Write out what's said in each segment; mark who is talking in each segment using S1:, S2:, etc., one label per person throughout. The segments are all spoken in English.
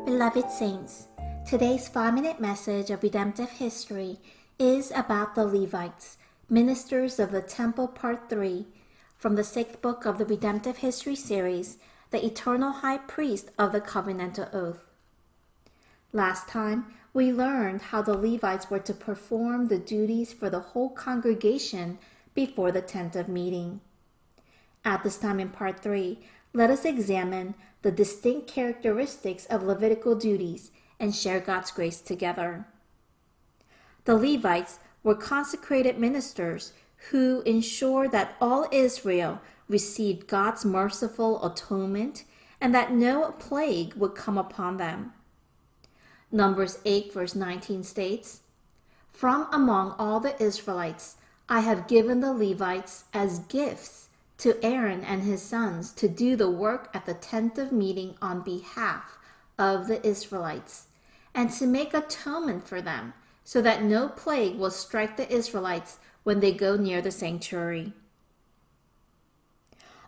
S1: Beloved Saints, today's 5-minute message of redemptive history is about the Levites, ministers of the temple, part 3, from the 6th book of the Redemptive History series, the eternal high priest of the covenantal oath. Last time, we learned how the Levites were to perform the duties for the whole congregation before the tent of meeting. At this time in part 3, let us examine the distinct characteristics of Levitical duties and share God's grace together. The Levites were consecrated ministers who ensured that all Israel received God's merciful atonement and that no plague would come upon them. Numbers 8 verse 19 states, "From among all the Israelites I have given the Levites as gifts to Aaron and his sons to do the work at the tent of meeting on behalf of the Israelites, and to make atonement for them, so that no plague will strike the Israelites when they go near the sanctuary."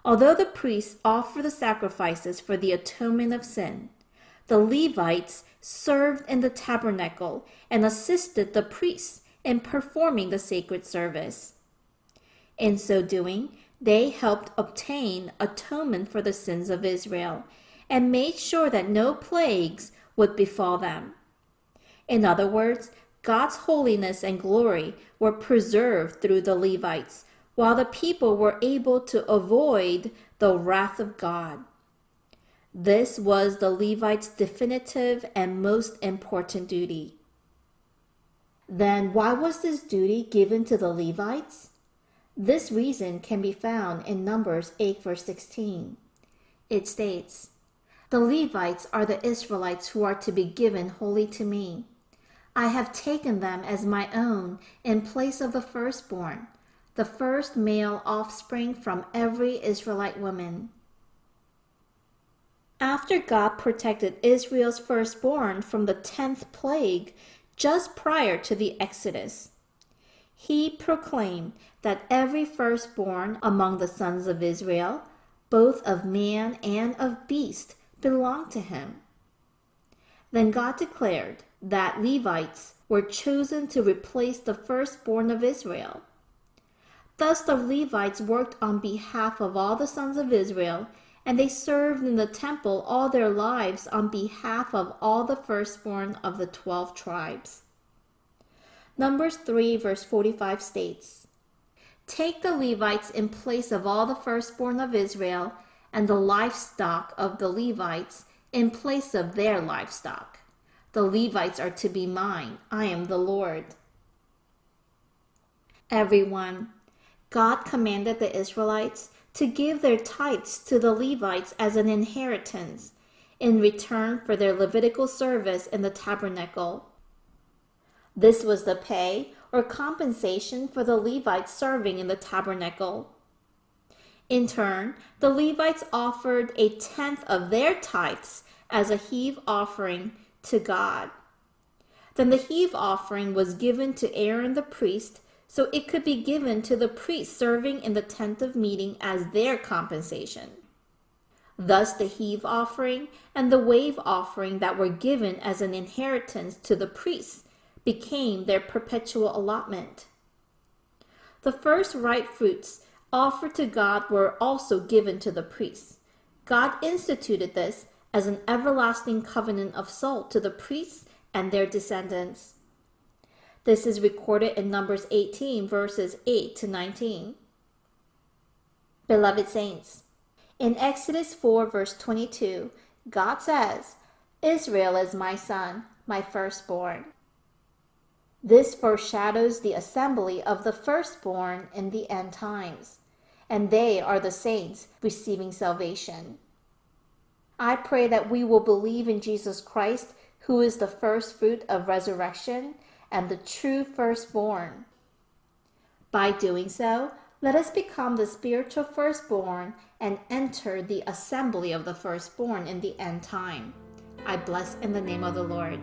S1: Although the priests offer the sacrifices for the atonement of sin, the Levites served in the tabernacle and assisted the priests in performing the sacred service. In so doing, they helped obtain atonement for the sins of Israel and made sure that no plagues would befall them. In other words, God's holiness and glory were preserved through the Levites, while the people were able to avoid the wrath of God. This was the Levites' definitive and most important duty. Then why was this duty given to the Levites? This reason can be found in Numbers 8 verse 16. It states, "The Levites are the Israelites who are to be given wholly to me. I have taken them as my own in place of the firstborn, the first male offspring from every Israelite woman." After God protected Israel's firstborn from the 10th plague just prior to the Exodus, He proclaimed that every firstborn among the sons of Israel, both of man and of beast, belonged to Him. Then God declared that Levites were chosen to replace the firstborn of Israel. Thus the Levites worked on behalf of all the sons of Israel, and they served in the temple all their lives on behalf of all the firstborn of the 12 tribes. Numbers 3 verse 45 states, "Take the Levites in place of all the firstborn of Israel, and the livestock of the Levites in place of their livestock. The Levites are to be mine. I am the Lord." Everyone, God commanded the Israelites to give their tithes to the Levites as an inheritance in return for their Levitical service in the tabernacle. This was the pay or compensation for the Levites serving in the tabernacle. In turn, the Levites offered a tenth of their tithes as a heave offering to God. Then the heave offering was given to Aaron the priest, so it could be given to the priests serving in the tent of meeting as their compensation. Thus the heave offering and the wave offering that were given as an inheritance to the priests became their perpetual allotment. The first ripe fruits offered to God were also given to the priests. God instituted this as an everlasting covenant of salt to the priests and their descendants. This is recorded in Numbers 18 verses 8 to 19. Beloved Saints, in Exodus 4 verse 22, God says, "Israel is my son, my firstborn." This foreshadows the assembly of the firstborn in the end times, and they are the saints receiving salvation. I pray that we will believe in Jesus Christ, who is the first fruit of resurrection and the true firstborn. By doing so, let us become the spiritual firstborn and enter the assembly of the firstborn in the end time. I bless in the name of the Lord.